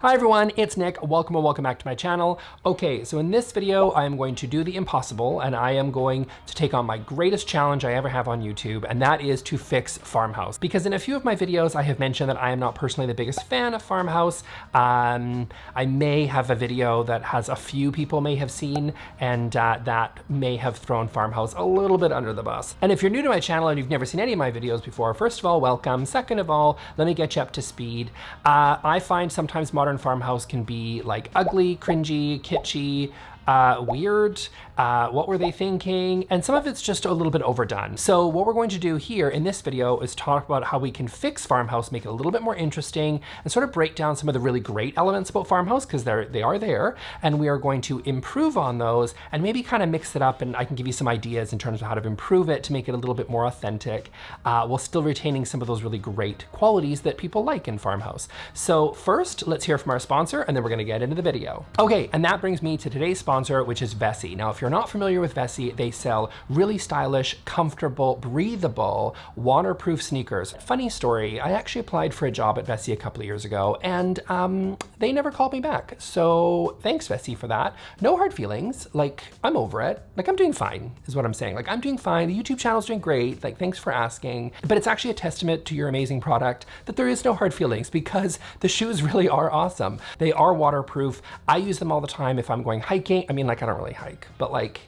Hi everyone, it's Nick. Welcome or welcome back to my channel. Okay, so in this video, I am going to do the impossible and I am going to take on my greatest challenge I ever have on YouTube, and that is to fix Farmhouse. Because in a few of my videos, I have mentioned that I am not personally the biggest fan of Farmhouse. I may have a video that has a few people may have seen, and that may have thrown Farmhouse a little bit under the bus. And if you're new to my channel and you've never seen any of my videos before, first of all, welcome. Second of all, let me get you up to speed. I find sometimes modern Farmhouse can be like ugly, cringy, kitschy, weird, what were they thinking? And some of it's just a little bit overdone. So what we're going to do here in this video is talk about how we can fix Farmhouse, make it a little bit more interesting, and sort of break down some of the really great elements about Farmhouse, because they are there, and we are going to improve on those and maybe kind of mix it up, and I can give you some ideas in terms of how to improve it to make it a little bit more authentic, while still retaining some of those really great qualities that people like in Farmhouse. So first, let's hear from our sponsor, and then we're gonna get into the video. Okay, and that brings me to today's sponsor, which is Vessi. Now, if you're not familiar with Vessi, they sell really stylish, comfortable, breathable, waterproof sneakers. Funny story, I actually applied for a job at Vessi a couple of years ago, and they never called me back. So thanks, Vessi, for that. No hard feelings. Like, I'm over it. Like, I'm doing fine, is what I'm saying. Like, I'm doing fine. The YouTube channel's doing great. Like, thanks for asking. But it's actually a testament to your amazing product that there is no hard feelings, because the shoes really are awesome. They are waterproof. I use them all the time if I'm going hiking. I mean, like, I don't really hike, but like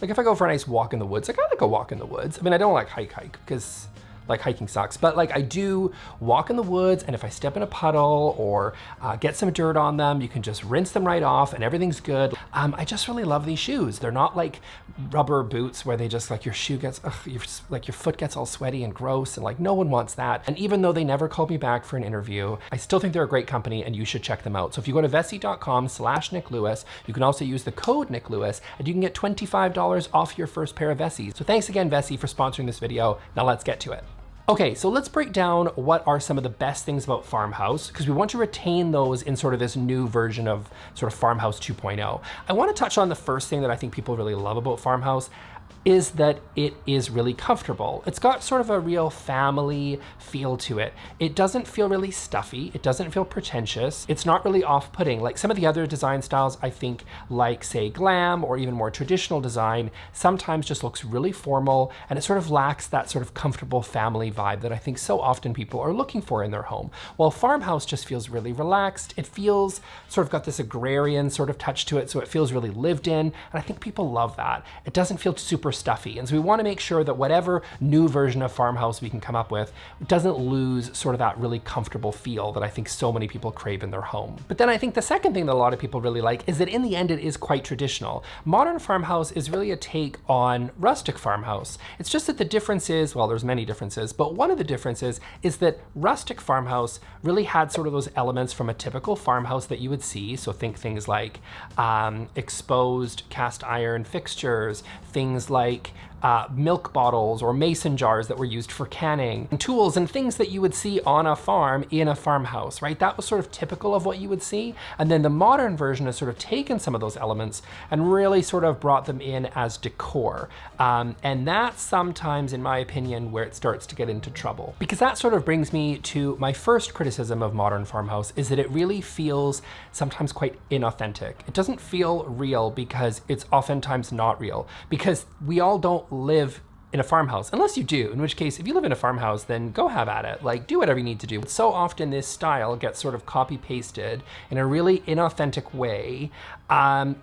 if I go for a nice walk in the woods, like I like a walk in the woods. I mean, I don't like hike because like hiking sucks, but like I do walk in the woods, and if I step in a puddle or get some dirt on them, you can just rinse them right off and everything's good. I just really love these shoes. They're not like rubber boots where they just like your shoe gets, your foot gets all sweaty and gross, and like no one wants that. And even though they never called me back for an interview, I still think they're a great company and you should check them out. So if you go to vessi.com/NickLewis, you can also use the code NickLewis and you can get $25 off your first pair of Vessis. So thanks again, Vessi, for sponsoring this video. Now let's get to it. Okay, so let's break down what are some of the best things about Farmhouse, because we want to retain those in sort of this new version of sort of Farmhouse 2.0. I want to touch on the first thing that I think people really love about Farmhouse, is that it is really comfortable. It's got sort of a real family feel to it. It doesn't feel really stuffy. It doesn't feel pretentious. It's not really off-putting. Like some of the other design styles, I think, like say glam or even more traditional design, sometimes just looks really formal, and it sort of lacks that sort of comfortable family vibe that I think so often people are looking for in their home. While Farmhouse just feels really relaxed. It feels sort of got this agrarian sort of touch to it, so it feels really lived in, and I think people love that. It doesn't feel super stuffy, and so we want to make sure that whatever new version of Farmhouse we can come up with doesn't lose sort of that really comfortable feel that I think so many people crave in their home. But then I think the second thing that a lot of people really like is that in the end it is quite traditional. Modern Farmhouse is really a take on rustic Farmhouse. It's just that the difference is, well, there's many differences, but one of the differences is that rustic Farmhouse really had sort of those elements from a typical farmhouse that you would see. So think things like exposed cast iron fixtures, things like milk bottles or mason jars that were used for canning, and tools and things that you would see on a farm in a farmhouse, right? That was sort of typical of what you would see. And then the modern version has sort of taken some of those elements and really sort of brought them in as decor. And that's sometimes, in my opinion, where it starts to get into trouble. Because that sort of brings me to my first criticism of modern Farmhouse, is that it really feels sometimes quite inauthentic. It doesn't feel real because it's oftentimes not real, because we all don't live in a farmhouse, unless you do, in which case, if you live in a farmhouse, then go have at it. Like, do whatever you need to do. So often this style gets sort of copy pasted in a really inauthentic way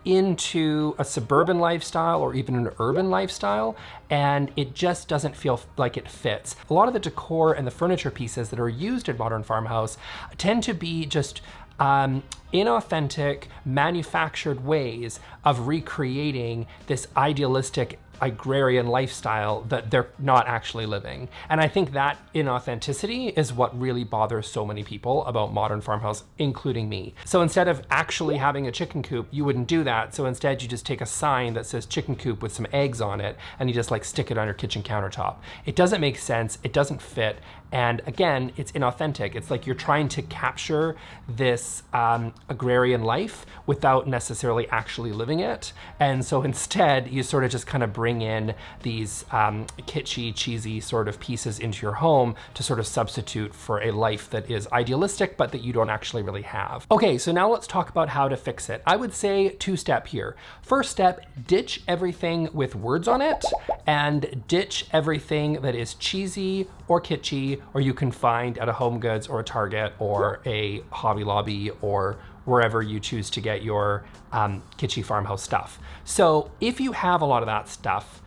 into a suburban lifestyle or even an urban lifestyle, and it just doesn't feel like it fits. A lot of the decor and the furniture pieces that are used in modern Farmhouse tend to be just inauthentic, manufactured ways of recreating this idealistic agrarian lifestyle that they're not actually living. And I think that inauthenticity is what really bothers so many people about modern Farmhouse, including me. So instead of actually having a chicken coop, you wouldn't do that. So instead you just take a sign that says chicken coop with some eggs on it, and you just like stick it on your kitchen countertop. It doesn't make sense, it doesn't fit, and again, it's inauthentic. It's like you're trying to capture this agrarian life without necessarily actually living it. And so instead you sort of just kind of bring bring in these kitschy, cheesy sort of pieces into your home to sort of substitute for a life that is idealistic, but that you don't actually really have. Okay, so now let's talk about how to fix it. I would say two-step here. First step, ditch everything with words on it and ditch everything that is cheesy or kitschy, or you can find at a Home Goods or a Target or a Hobby Lobby or wherever you choose to get your kitschy farmhouse stuff. So if you have a lot of that stuff,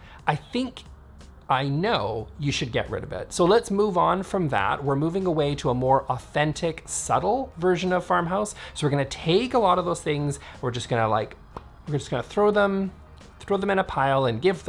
I know you should get rid of it. So let's move on from that. We're moving away to a more authentic, subtle version of farmhouse. So we're gonna take a lot of those things, we're just gonna throw them in a pile and gift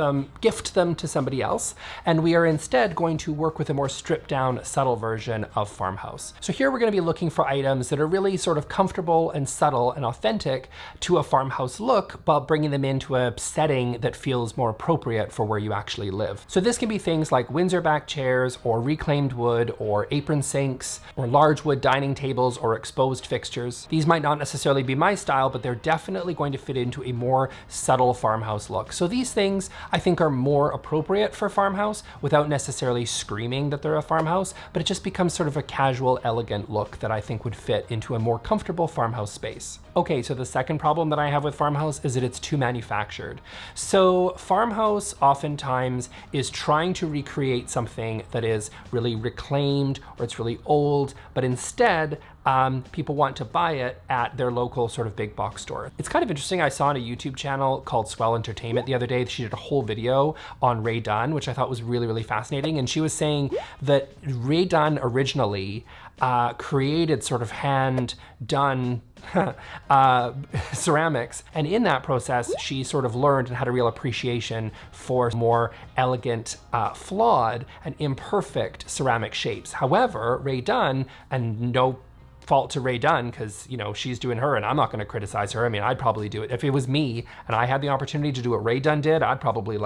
them to somebody else. And we are instead going to work with a more stripped down, subtle version of farmhouse. So here we're gonna be looking for items that are really sort of comfortable and subtle and authentic to a farmhouse look, but bringing them into a setting that feels more appropriate for where you actually live. So this can be things like Windsor back chairs or reclaimed wood or apron sinks or large wood dining tables or exposed fixtures. These might not necessarily be my style, but they're definitely going to fit into a more subtle farmhouse look. So these things I think are more appropriate for farmhouse without necessarily screaming that they're a farmhouse, but it just becomes sort of a casual, elegant look that I think would fit into a more comfortable farmhouse space. Okay, so the second problem that I have with farmhouse is that it's too manufactured. So farmhouse oftentimes is trying to recreate something that is really reclaimed or it's really old, but instead people want to buy it at their local sort of big box store. It's kind of interesting. I saw on a YouTube channel called Swell Entertainment the other day, she did a whole video on Ray Dunn, which I thought was really, really fascinating. And she was saying that Ray Dunn originally created sort of hand done ceramics. And in that process, she sort of learned and had a real appreciation for more elegant, flawed and imperfect ceramic shapes. However, Ray Dunn, and no fault to Ray Dunn, because she's doing her and I'm not going to criticize her. I mean, I'd probably do it if it was me and I had the opportunity to do what Ray Dunn did. I'd probably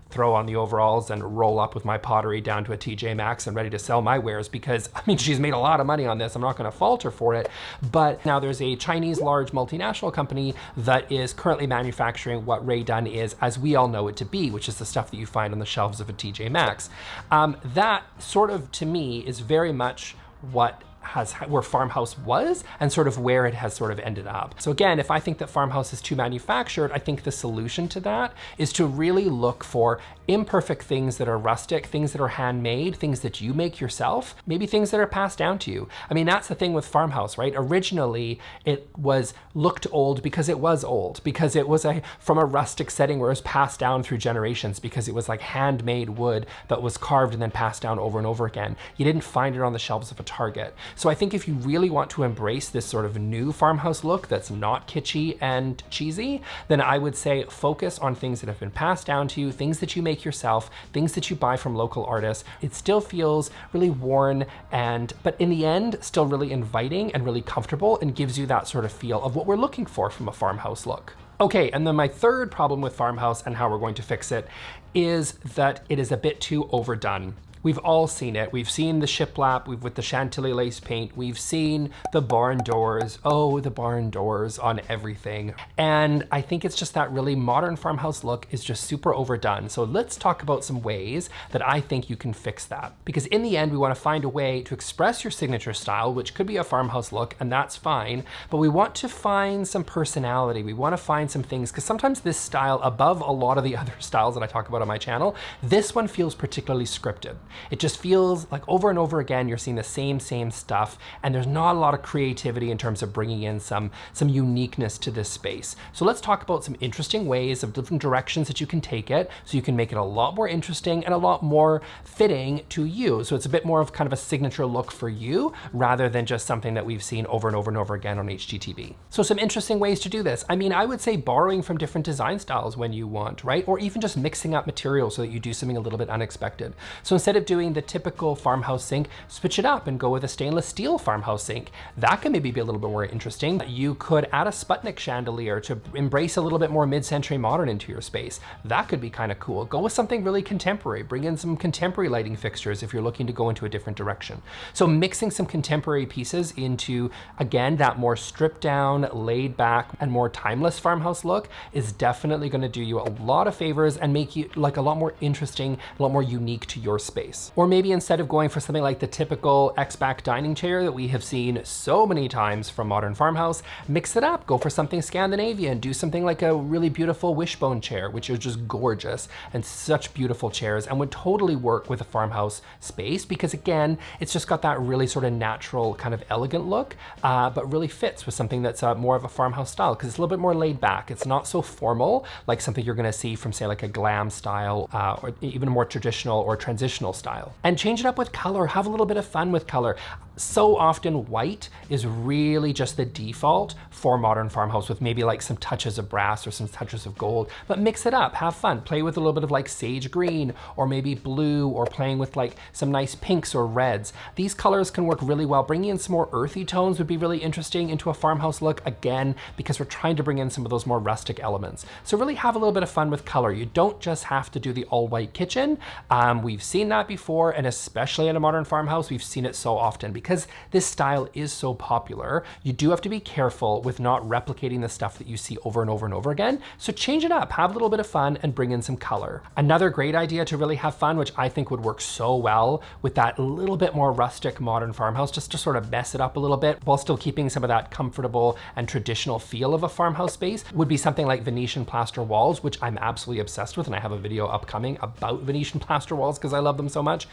throw on the overalls and roll up with my pottery down to a TJ Maxx and ready to sell my wares, because I mean, she's made a lot of money on this. I'm not going to fault her for it. But now there's a Chinese large multinational company that is currently manufacturing what Ray Dunn is, as we all know it to be, which is the stuff that you find on the shelves of a TJ Maxx. That sort of, to me, is very much where farmhouse was and sort of where it has sort of ended up. So again, if I think that farmhouse is too manufactured, I think the solution to that is to really look for imperfect things that are rustic, things that are handmade, things that you make yourself, maybe things that are passed down to you. I mean, that's the thing with farmhouse, right? Originally, it looked old because it was old, because it was from a rustic setting where it was passed down through generations, because it was like handmade wood that was carved and then passed down over and over again. You didn't find it on the shelves of a Target. So I think if you really want to embrace this sort of new farmhouse look that's not kitschy and cheesy, then I would say focus on things that have been passed down to you, things that you make yourself, things that you buy from local artists. It still feels really worn but in the end, still really inviting and really comfortable, and gives you that sort of feel of what we're looking for from a farmhouse look. Okay, and then my third problem with farmhouse and how we're going to fix it is that it is a bit too overdone. We've all seen it. We've seen the shiplap with the Chantilly lace paint. We've seen the barn doors. Oh, the barn doors on everything. And I think it's just that really modern farmhouse look is just super overdone. So let's talk about some ways that I think you can fix that. Because in the end, we want to find a way to express your signature style, which could be a farmhouse look, and that's fine. But we want to find some personality. We want to find some things, because sometimes this style, above a lot of the other styles that I talk about on my channel, this one feels particularly scripted. It just feels like over and over again, you're seeing the same stuff, and there's not a lot of creativity in terms of bringing in some uniqueness to this space. So let's talk about some interesting ways of different directions that you can take it, so you can make it a lot more interesting and a lot more fitting to you. So it's a bit more of kind of a signature look for you, rather than just something that we've seen over and over and over again on HGTV. So some interesting ways to do this. I mean, I would say borrowing from different design styles when you want, right? Or even just mixing up materials so that you do something a little bit unexpected. So instead of doing the typical farmhouse sink, switch it up and go with a stainless steel farmhouse sink. That can maybe be a little bit more interesting. You could add a Sputnik chandelier to embrace a little bit more mid-century modern into your space. That could be kind of cool. Go with something really contemporary. Bring in some contemporary lighting fixtures if you're looking to go into a different direction. So mixing some contemporary pieces into, again, that more stripped down, laid back, and more timeless farmhouse look is definitely going to do you a lot of favors and make you like a lot more interesting, a lot more unique to your space. Or maybe instead of going for something like the typical X-back dining chair that we have seen so many times from Modern Farmhouse, mix it up. Go for something Scandinavian. Do something like a really beautiful wishbone chair, which is just gorgeous and such beautiful chairs and would totally work with a farmhouse space because, again, it's just got that really sort of natural kind of elegant look, but really fits with something that's more of a farmhouse style because it's a little bit more laid back. It's not so formal like something you're going to see from, say, like a glam style or even a more traditional or transitional style. And change it up with color. Have a little bit of fun with color. So often white is really just the default for Modern Farmhouse with maybe like some touches of brass or some touches of gold, but mix it up, have fun, play with a little bit of like sage green or maybe blue or playing with like some nice pinks or reds. These colors can work really well. Bringing in some more earthy tones would be really interesting into a farmhouse look, again, because we're trying to bring in some of those more rustic elements. So really have a little bit of fun with color. You don't just have to do the all white kitchen. We've seen that before, and especially in a Modern Farmhouse, we've seen it so often because this style is so popular. You do have to be careful with not replicating the stuff that you see over and over and over again. So change it up, have a little bit of fun, and bring in some color. Another great idea to really have fun, which I think would work so well with that little bit more rustic Modern Farmhouse, just to sort of mess it up a little bit while still keeping some of that comfortable and traditional feel of a farmhouse space, would be something like Venetian plaster walls, which I'm absolutely obsessed with, and I have a video upcoming about Venetian plaster walls because I love them so much.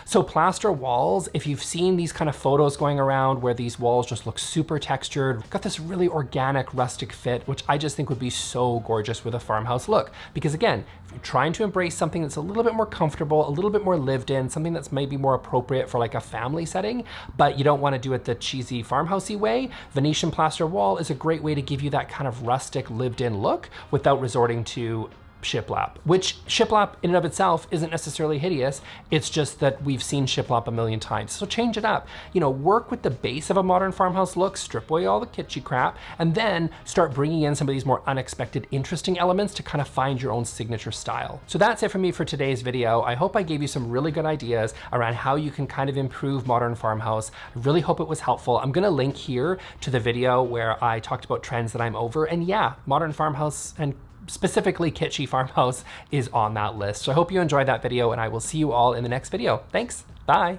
So plaster walls, if you've seen these kind of photos going around where these walls just look super textured, got this really organic rustic fit, which I just think would be so gorgeous with a farmhouse look. Because again, if you're trying to embrace something that's a little bit more comfortable, a little bit more lived in, something that's maybe more appropriate for like a family setting, but you don't want to do it the cheesy farmhousey way, Venetian plaster wall is a great way to give you that kind of rustic lived in look without resorting to shiplap, which shiplap in and of itself isn't necessarily hideous. It's just that we've seen shiplap a million times. So change it up. You know, work with the base of a Modern Farmhouse look, strip away all the kitschy crap, and then start bringing in some of these more unexpected, interesting elements to kind of find your own signature style. So that's it for me for today's video. I hope I gave you some really good ideas around how you can kind of improve Modern Farmhouse. I really hope it was helpful. I'm gonna link here to the video where I talked about trends that I'm over, and yeah, Modern Farmhouse and specifically kitschy farmhouse is on that list. So I hope you enjoyed that video, and I will see you all in the next video. Thanks, bye.